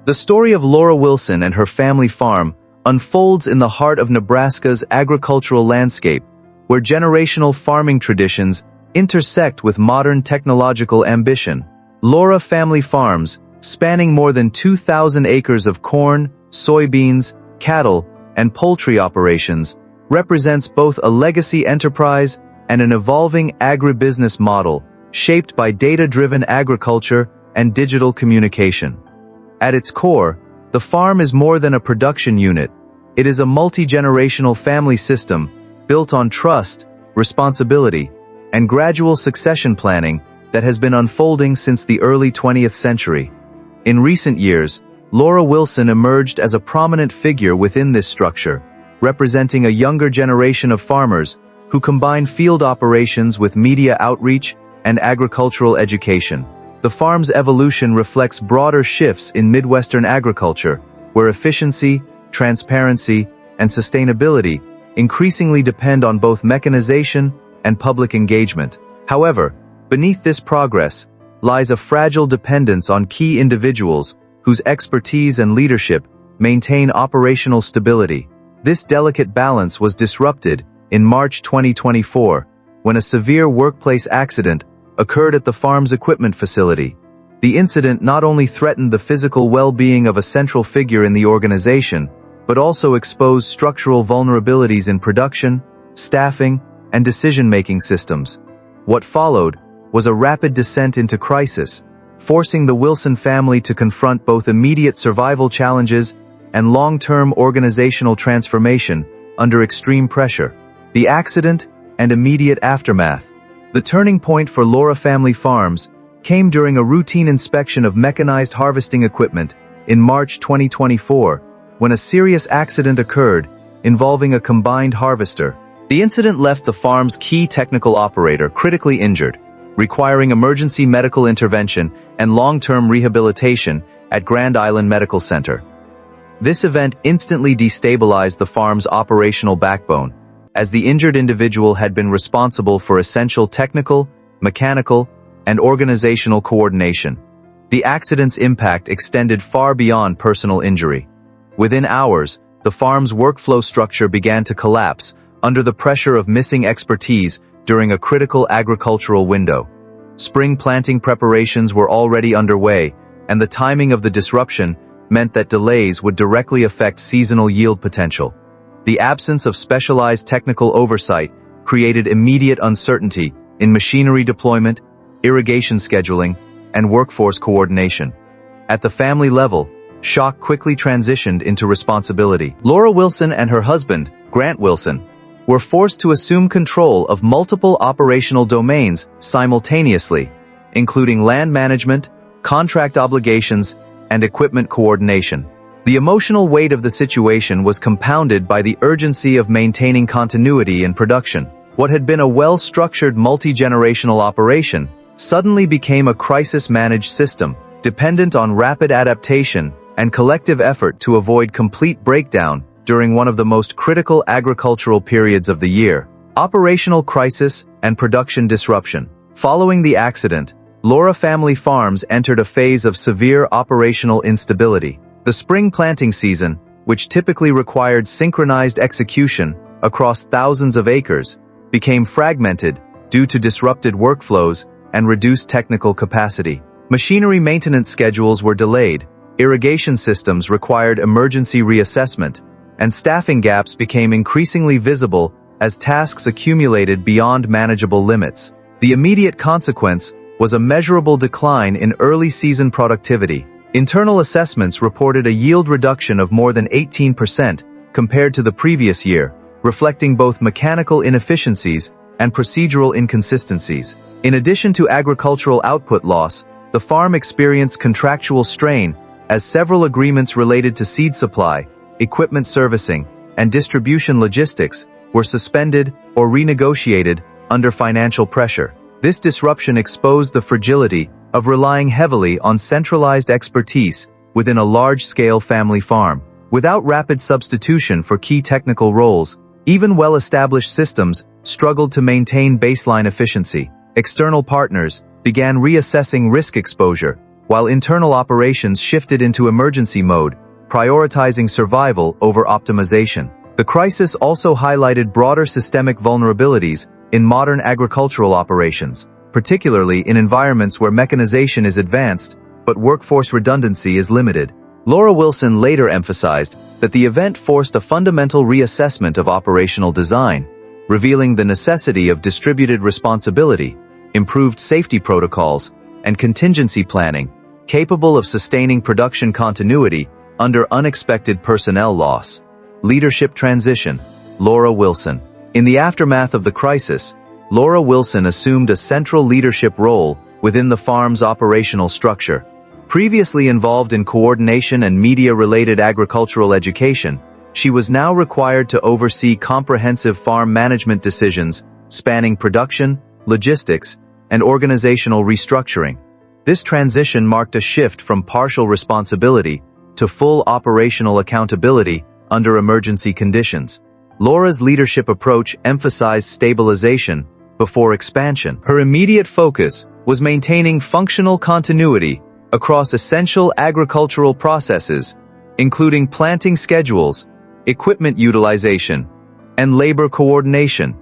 The story of Laura Wilson and her family farm unfolds in the heart of Nebraska's agricultural landscape, where generational farming traditions intersect with modern technological ambition. Laura Family Farms, spanning more than 2,000 acres of corn, soybeans, cattle, and poultry operations, represents both a legacy enterprise and an evolving agribusiness model shaped by data-driven agriculture and digital communication. At its core, the farm is more than a production unit. It is a multi-generational family system built on trust, responsibility, and gradual succession planning that has been unfolding since the early 20th century. In recent years, Laura Wilson emerged as a prominent figure within this structure, representing a younger generation of farmers who combine field operations with media outreach and agricultural education. The farm's evolution reflects broader shifts in Midwestern agriculture, where efficiency, transparency, and sustainability increasingly depend on both mechanization and public engagement. However, beneath this progress lies a fragile dependence on key individuals whose expertise and leadership maintain operational stability. This delicate balance was disrupted in March 2024, when a severe workplace accident occurred at the farm's equipment facility. The incident not only threatened the physical well-being of a central figure in the organization, but also exposed structural vulnerabilities in production, staffing, and decision-making systems. What followed was a rapid descent into crisis, forcing the Wilson family to confront both immediate survival challenges and long-term organizational transformation under extreme pressure. The accident and immediate aftermath. The turning point for Laura Family Farms came during a routine inspection of mechanized harvesting equipment in March 2024, when a serious accident occurred involving a combined harvester. The incident left the farm's key technical operator critically injured, requiring emergency medical intervention and long-term rehabilitation at Grand Island Medical Center. This event instantly destabilized the farm's operational backbone, as the injured individual had been responsible for essential technical, mechanical, and organizational coordination. The accident's impact extended far beyond personal injury. Within hours, the farm's workflow structure began to collapse under the pressure of missing expertise during a critical agricultural window. Spring planting preparations were already underway, and the timing of the disruption meant that delays would directly affect seasonal yield potential. The absence of specialized technical oversight created immediate uncertainty in machinery deployment, irrigation scheduling, and workforce coordination. At the family level, shock quickly transitioned into responsibility. Laura Wilson and her husband, Grant Wilson, were forced to assume control of multiple operational domains simultaneously, including land management, contract obligations, and equipment coordination. The emotional weight of the situation was compounded by the urgency of maintaining continuity in production. What had been a well-structured multi-generational operation suddenly became a crisis-managed system, dependent on rapid adaptation and collective effort to avoid complete breakdown during one of the most critical agricultural periods of the year. Operational crisis and production disruption. Following the accident, Laura Family Farms entered a phase of severe operational instability. The spring planting season, which typically required synchronized execution across thousands of acres, became fragmented due to disrupted workflows and reduced technical capacity. Machinery maintenance schedules were delayed, irrigation systems required emergency reassessment, and staffing gaps became increasingly visible as tasks accumulated beyond manageable limits. The immediate consequence was a measurable decline in early season productivity. Internal assessments reported a yield reduction of more than 18% compared to the previous year, reflecting both mechanical inefficiencies and procedural inconsistencies. In addition to agricultural output loss, the farm experienced contractual strain as several agreements related to seed supply, equipment servicing, and distribution logistics were suspended or renegotiated under financial pressure. This disruption exposed the fragility of relying heavily on centralized expertise within a large-scale family farm. Without rapid substitution for key technical roles, even well-established systems struggled to maintain baseline efficiency. External partners began reassessing risk exposure, while internal operations shifted into emergency mode, prioritizing survival over optimization. The crisis also highlighted broader systemic vulnerabilities in modern agricultural operations, particularly in environments where mechanization is advanced, but workforce redundancy is limited. Laura Wilson later emphasized that the event forced a fundamental reassessment of operational design, revealing the necessity of distributed responsibility, improved safety protocols, and contingency planning, capable of sustaining production continuity under unexpected personnel loss. Leadership transition. Laura Wilson. In the aftermath of the crisis, Laura Wilson assumed a central leadership role within the farm's operational structure. Previously involved in coordination and media-related agricultural education, she was now required to oversee comprehensive farm management decisions spanning production, logistics, and organizational restructuring. This transition marked a shift from partial responsibility to full operational accountability under emergency conditions. Laura's leadership approach emphasized stabilization before expansion. Her immediate focus was maintaining functional continuity across essential agricultural processes, including planting schedules, equipment utilization, and labor coordination.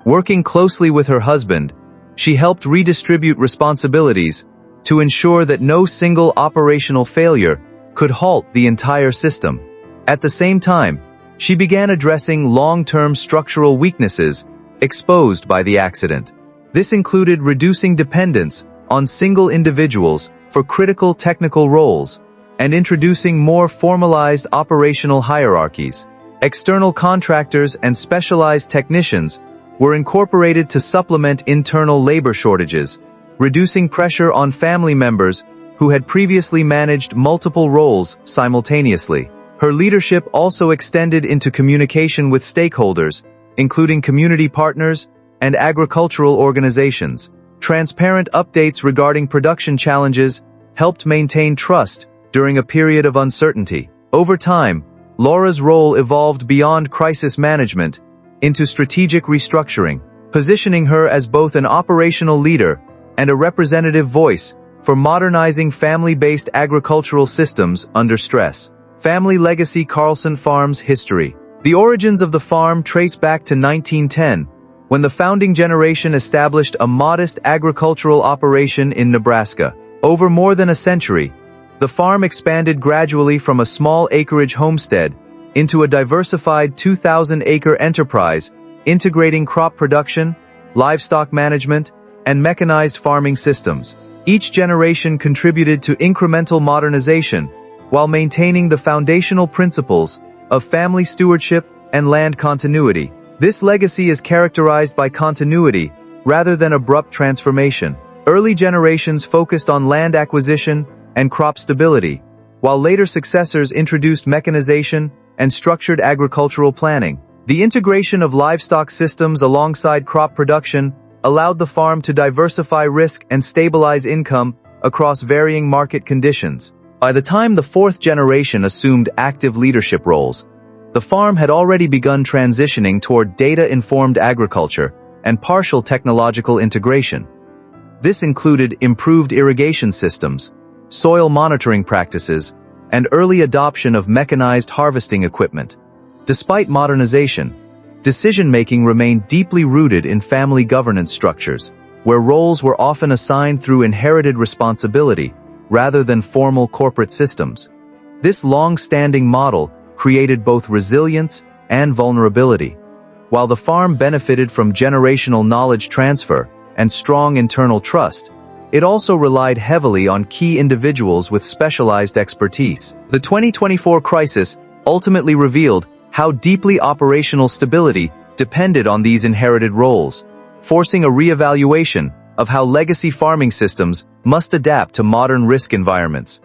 Working closely with her husband, she helped redistribute responsibilities to ensure that no single operational failure could halt the entire system. At the same time, she began addressing long-term structural weaknesses exposed by the accident. This included reducing dependence on single individuals for critical technical roles and introducing more formalized operational hierarchies. External contractors and specialized technicians were incorporated to supplement internal labor shortages, reducing pressure on family members who had previously managed multiple roles simultaneously. Her leadership also extended into communication with stakeholders, including community partners and agricultural organizations. Transparent updates regarding production challenges helped maintain trust during a period of uncertainty. Over time, Laura's role evolved beyond crisis management into strategic restructuring, positioning her as both an operational leader and a representative voice for modernizing family-based agricultural systems under stress. Family legacy. Carlson Farm's history. The origins of the farm trace back to 1910, when the founding generation established a modest agricultural operation in Nebraska. Over more than a century, the farm expanded gradually from a small acreage homestead into a diversified 2,000-acre enterprise, integrating crop production, livestock management, and mechanized farming systems. Each generation contributed to incremental modernization while maintaining the foundational principles of family stewardship and land continuity. This legacy is characterized by continuity rather than abrupt transformation. Early generations focused on land acquisition and crop stability, while later successors introduced mechanization and structured agricultural planning. The integration of livestock systems alongside crop production allowed the farm to diversify risk and stabilize income across varying market conditions. By the time the fourth generation assumed active leadership roles, the farm had already begun transitioning toward data-informed agriculture and partial technological integration. This included improved irrigation systems, soil monitoring practices, and early adoption of mechanized harvesting equipment. Despite modernization, decision-making remained deeply rooted in family governance structures, where roles were often assigned through inherited responsibility rather than formal corporate systems. This long-standing model created both resilience and vulnerability. While the farm benefited from generational knowledge transfer and strong internal trust, it also relied heavily on key individuals with specialized expertise. The 2024 crisis ultimately revealed how deeply operational stability depended on these inherited roles, forcing a reevaluation of how legacy farming systems must adapt to modern risk environments.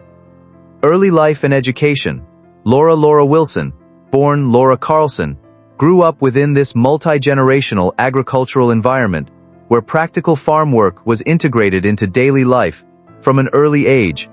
Early life and education. Laura Wilson, born Laura Carlson, grew up within this multi-generational agricultural environment where practical farm work was integrated into daily life from an early age.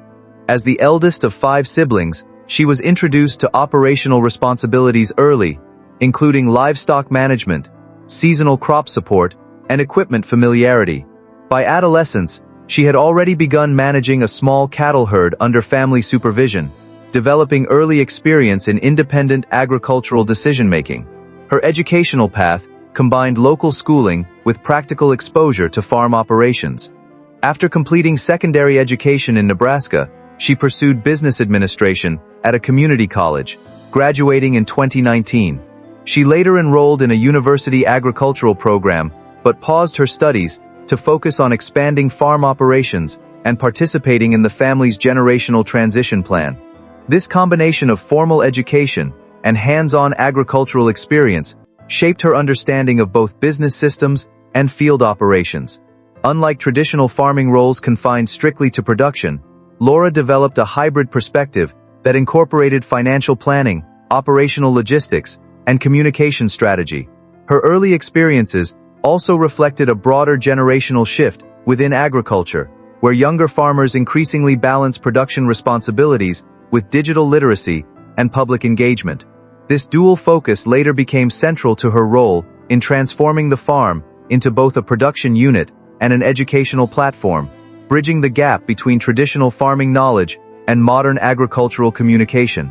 As the eldest of 5 siblings, she was introduced to operational responsibilities early, including livestock management, seasonal crop support, and equipment familiarity. By adolescence, She had already begun managing a small cattle herd under family supervision, developing early experience in independent agricultural decision-making. Her educational path combined local schooling with practical exposure to farm operations. After completing secondary education in Nebraska, she pursued business administration at a community college, graduating in 2019. She later enrolled in a university agricultural program, but paused her studies to focus on expanding farm operations and participating in the family's generational transition plan. This combination of formal education and hands-on agricultural experience shaped her understanding of both business systems and field operations. Unlike traditional farming roles confined strictly to production, Laura developed a hybrid perspective that incorporated financial planning, operational logistics, and communication strategy. Her early experiences also reflected a broader generational shift within agriculture, where younger farmers increasingly balance production responsibilities with digital literacy and public engagement. This dual focus later became central to her role in transforming the farm into both a production unit and an educational platform, bridging the gap between traditional farming knowledge and modern agricultural communication.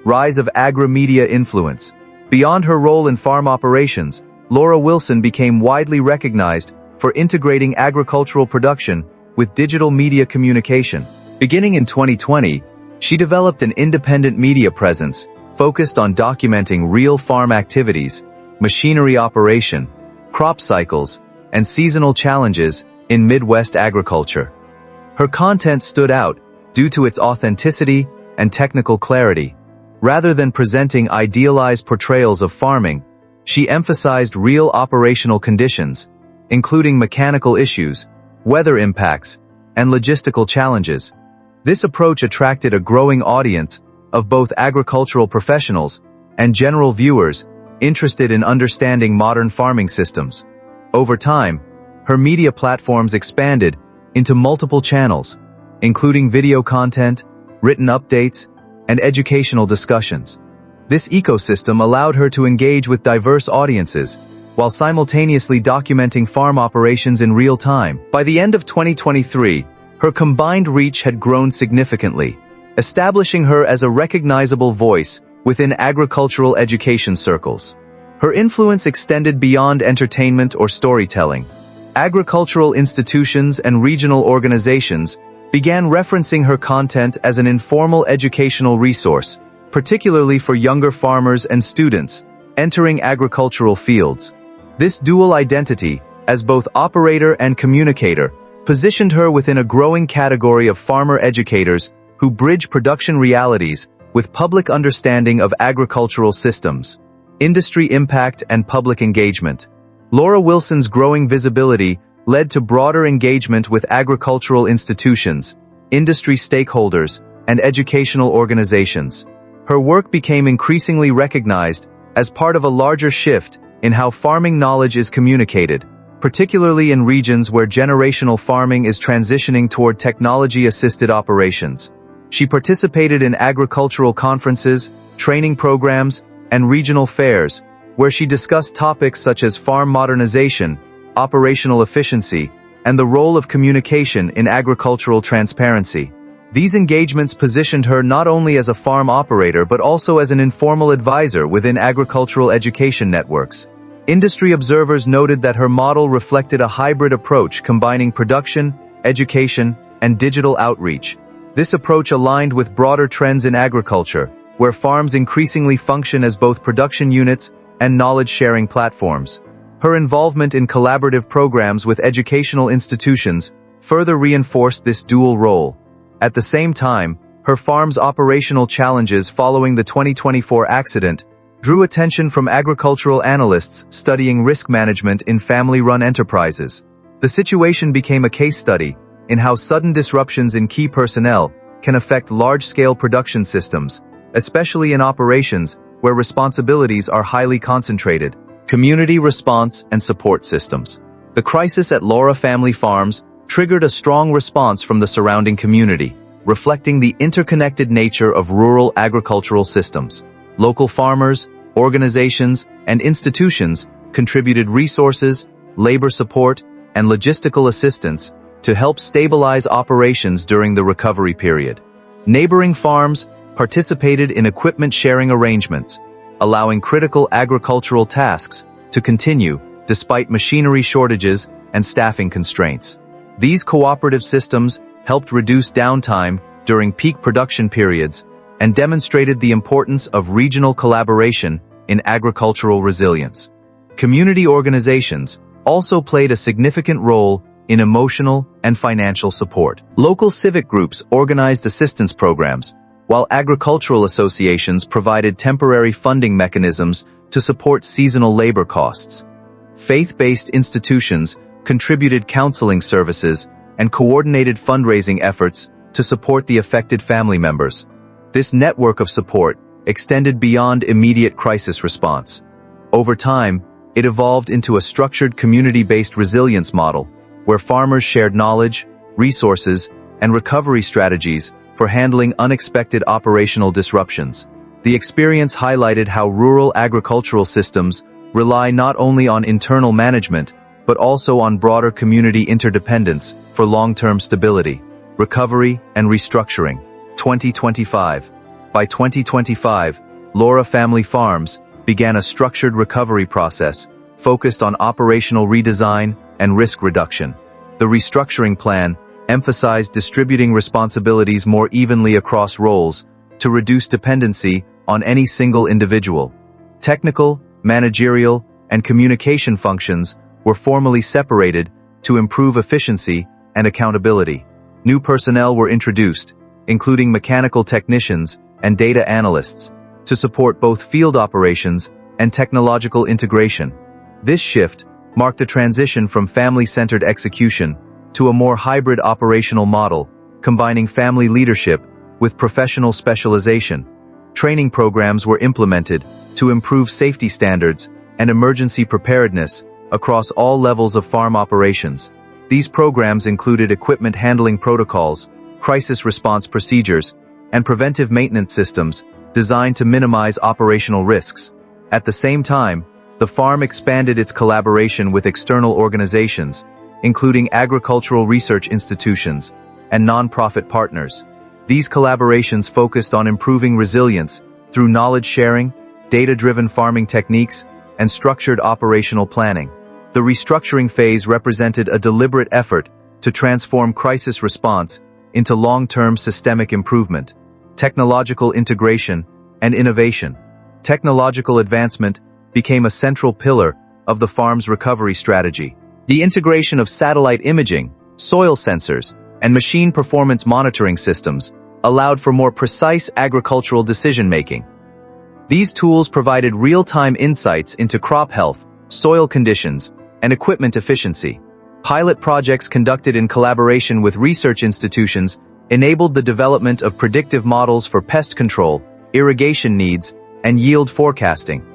Rise of agri-media influence. Beyond her role in farm operations, Laura Wilson became widely recognized for integrating agricultural production with digital media communication. Beginning in 2020, she developed an independent media presence focused on documenting real farm activities, machinery operation, crop cycles, and seasonal challenges in Midwest agriculture. Her content stood out due to its authenticity and technical clarity. Rather than presenting idealized portrayals of farming, she emphasized real operational conditions, including mechanical issues, weather impacts, and logistical challenges. This approach attracted a growing audience of both agricultural professionals and general viewers interested in understanding modern farming systems. Over time, her media platforms expanded into multiple channels, including video content, written updates, and educational discussions. This ecosystem allowed her to engage with diverse audiences while simultaneously documenting farm operations in real time. By the end of 2023, her combined reach had grown significantly, establishing her as a recognizable voice within agricultural education circles. Her influence extended beyond entertainment or storytelling. Agricultural institutions and regional organizations began referencing her content as an informal educational resource, particularly for younger farmers and students entering agricultural fields. This dual identity, as both operator and communicator, positioned her within a growing category of farmer educators who bridge production realities with public understanding of agricultural systems, industry impact, and public engagement. Laura Wilson's growing visibility led to broader engagement with agricultural institutions, industry stakeholders, and educational organizations. Her work became increasingly recognized as part of a larger shift in how farming knowledge is communicated, particularly in regions where generational farming is transitioning toward technology-assisted operations. She participated in agricultural conferences, training programs, and regional fairs, where she discussed topics such as farm modernization, operational efficiency, and the role of communication in agricultural transparency. These engagements positioned her not only as a farm operator but also as an informal advisor within agricultural education networks. Industry observers noted that her model reflected a hybrid approach combining production, education, and digital outreach. This approach aligned with broader trends in agriculture, where farms increasingly function as both production units and knowledge-sharing platforms. Her involvement in collaborative programs with educational institutions further reinforced this dual role. At the same time, her farm's operational challenges following the 2024 accident drew attention from agricultural analysts studying risk management in family-run enterprises. The situation became a case study in how sudden disruptions in key personnel can affect large-scale production systems, especially in operations where responsibilities are highly concentrated. Community response and support systems. The crisis at Laura Family Farms triggered a strong response from the surrounding community, reflecting the interconnected nature of rural agricultural systems. Local farmers, organizations, and institutions contributed resources, labor support, and logistical assistance to help stabilize operations during the recovery period. Neighboring farms participated in equipment-sharing arrangements, allowing critical agricultural tasks to continue despite machinery shortages and staffing constraints. These cooperative systems helped reduce downtime during peak production periods and demonstrated the importance of regional collaboration in agricultural resilience. Community organizations also played a significant role in emotional and financial support. Local civic groups organized assistance programs, while agricultural associations provided temporary funding mechanisms to support seasonal labor costs. Faith-based institutions contributed counseling services and coordinated fundraising efforts to support the affected family members. This network of support extended beyond immediate crisis response. Over time, it evolved into a structured community-based resilience model, where farmers shared knowledge, resources, and recovery strategies for handling unexpected operational disruptions. The experience highlighted how rural agricultural systems rely not only on internal management, but also on broader community interdependence for long-term stability. Recovery and restructuring. 2025. By 2025, Laura Family Farms began a structured recovery process focused on operational redesign and risk reduction. The restructuring plan emphasized distributing responsibilities more evenly across roles to reduce dependency on any single individual. Technical, managerial, and communication functions were formally separated to improve efficiency and accountability. New personnel were introduced, including mechanical technicians and data analysts, to support both field operations and technological integration. This shift marked a transition from family-centered execution to a more hybrid operational model, combining family leadership with professional specialization. Training programs were implemented to improve safety standards and emergency preparedness across all levels of farm operations. These programs included equipment handling protocols, crisis response procedures, and preventive maintenance systems designed to minimize operational risks. At the same time, the farm expanded its collaboration with external organizations, including agricultural research institutions and nonprofit partners. These collaborations focused on improving resilience through knowledge sharing, data-driven farming techniques, and structured operational planning. The restructuring phase represented a deliberate effort to transform crisis response into long-term systemic improvement. Technological integration and innovation. Technological advancement became a central pillar of the farm's recovery strategy. The integration of satellite imaging, soil sensors, and machine performance monitoring systems allowed for more precise agricultural decision-making. These tools provided real-time insights into crop health, soil conditions, and equipment efficiency. Pilot projects conducted in collaboration with research institutions enabled the development of predictive models for pest control, irrigation needs, and yield forecasting.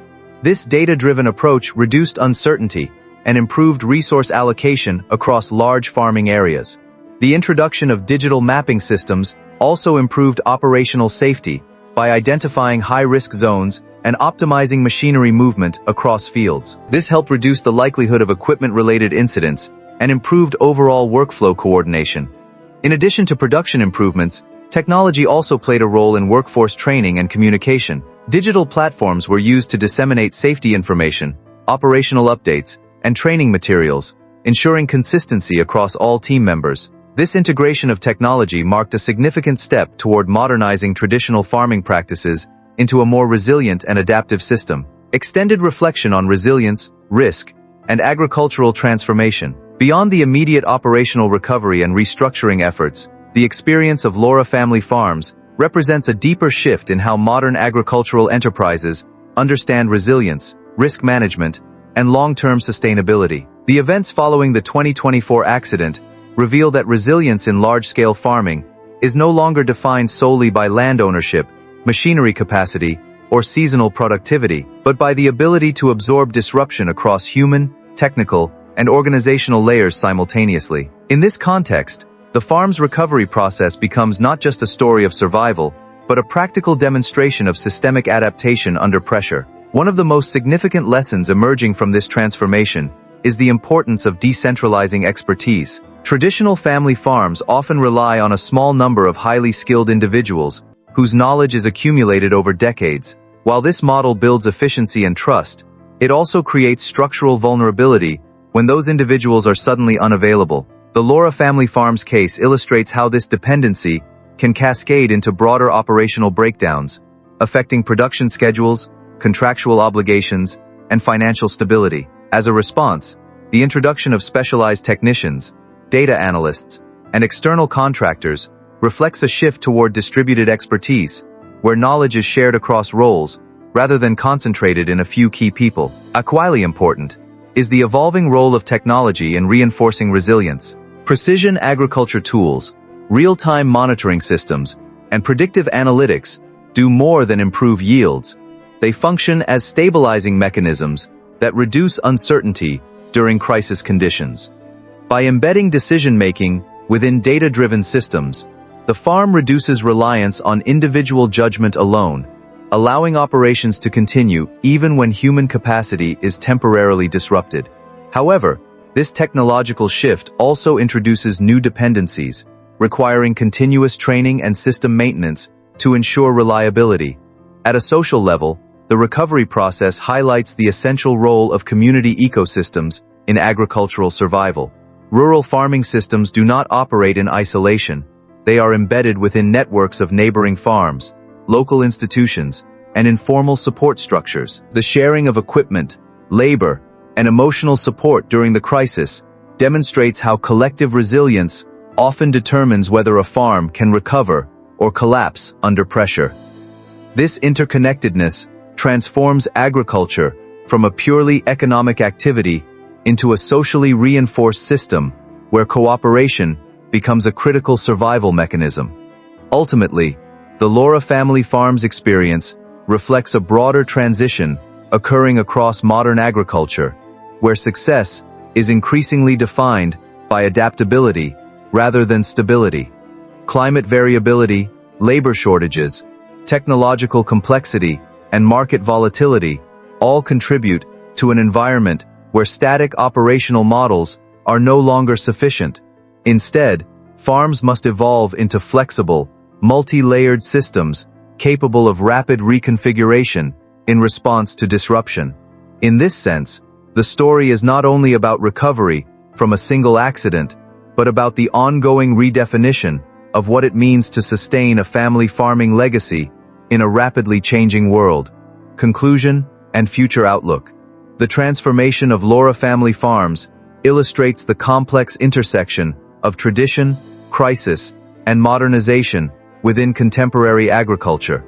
This data-driven approach reduced uncertainty and improved resource allocation across large farming areas. The introduction of digital mapping systems also improved operational safety by identifying high-risk zones and optimizing machinery movement across fields. This helped reduce the likelihood of equipment-related incidents and improved overall workflow coordination. In addition to production improvements, technology also played a role in workforce training and communication. Digital platforms were used to disseminate safety information, operational updates, and training materials, ensuring consistency across all team members. This integration of technology marked a significant step toward modernizing traditional farming practices into a more resilient and adaptive system. Extended reflection on resilience, risk, and agricultural transformation. Beyond the immediate operational recovery and restructuring efforts, the experience of Laura Family Farms represents a deeper shift in how modern agricultural enterprises understand resilience, risk management, and long-term sustainability. The events following the 2024 accident reveal that resilience in large-scale farming is no longer defined solely by land ownership, machinery capacity, or seasonal productivity, but by the ability to absorb disruption across human, technical, and organizational layers simultaneously. In this context, the farm's recovery process becomes not just a story of survival, but a practical demonstration of systemic adaptation under pressure. One of the most significant lessons emerging from this transformation is the importance of decentralizing expertise. Traditional family farms often rely on a small number of highly skilled individuals whose knowledge is accumulated over decades. While this model builds efficiency and trust, it also creates structural vulnerability when those individuals are suddenly unavailable. The Laura family farm's case illustrates how this dependency can cascade into broader operational breakdowns, affecting production schedules, contractual obligations, and financial stability. As a response, the introduction of specialized technicians, data analysts, and external contractors reflects a shift toward distributed expertise, where knowledge is shared across roles rather than concentrated in a few key people. Equally important is the evolving role of technology in reinforcing resilience. Precision agriculture tools, real-time monitoring systems, and predictive analytics do more than improve yields. They function as stabilizing mechanisms that reduce uncertainty during crisis conditions. By embedding decision-making within data-driven systems, the farm reduces reliance on individual judgment alone, allowing operations to continue even when human capacity is temporarily disrupted. However, this technological shift also introduces new dependencies, requiring continuous training and system maintenance to ensure reliability. At a social level, the recovery process highlights the essential role of community ecosystems in agricultural survival. Rural farming systems do not operate in isolation. They are embedded within networks of neighboring farms, local institutions, and informal support structures. The sharing of equipment, labor, and emotional support during the crisis demonstrates how collective resilience often determines whether a farm can recover or collapse under pressure. This interconnectedness transforms agriculture from a purely economic activity into a socially reinforced system where cooperation becomes a critical survival mechanism. Ultimately, the Laura family farm's experience reflects a broader transition occurring across modern agriculture, where success is increasingly defined by adaptability rather than stability. Climate variability, labor shortages, technological complexity, and market volatility all contribute to an environment where static operational models are no longer sufficient. Instead, farms must evolve into flexible, multi-layered systems capable of rapid reconfiguration in response to disruption. In this sense, the story is not only about recovery from a single accident, but about the ongoing redefinition of what it means to sustain a family farming legacy in a rapidly changing world. Conclusion and future outlook. The transformation of Laura family farms illustrates the complex intersection of tradition, crisis, and modernization within contemporary agriculture.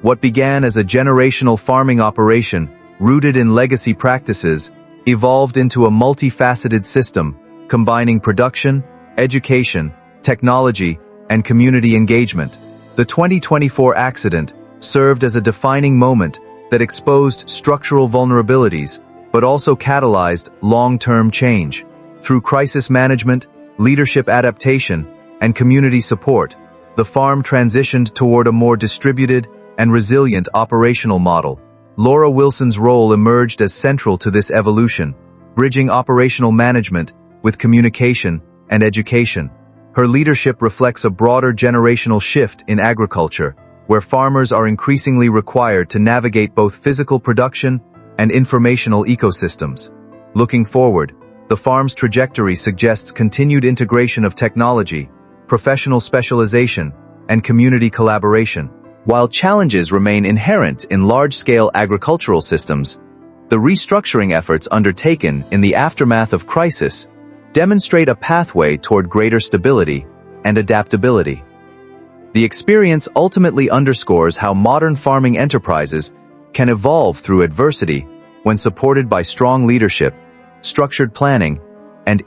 What began as a generational farming operation rooted in legacy practices evolved into a multifaceted system combining production, education, technology, and community engagement. The 2024 accident served as a defining moment that exposed structural vulnerabilities, but also catalyzed long-term change. Through crisis management, leadership adaptation, and community support, the farm transitioned toward a more distributed and resilient operational model. Laura Wilson's role emerged as central to this evolution, bridging operational management with communication and education. Her leadership reflects a broader generational shift in agriculture, where farmers are increasingly required to navigate both physical production and informational ecosystems. Looking forward, the farm's trajectory suggests continued integration of technology, professional specialization, and community collaboration. While challenges remain inherent in large-scale agricultural systems, the restructuring efforts undertaken in the aftermath of crisis demonstrate a pathway toward greater stability and adaptability. The experience ultimately underscores how modern farming enterprises can evolve through adversity when supported by strong leadership, structured planning, and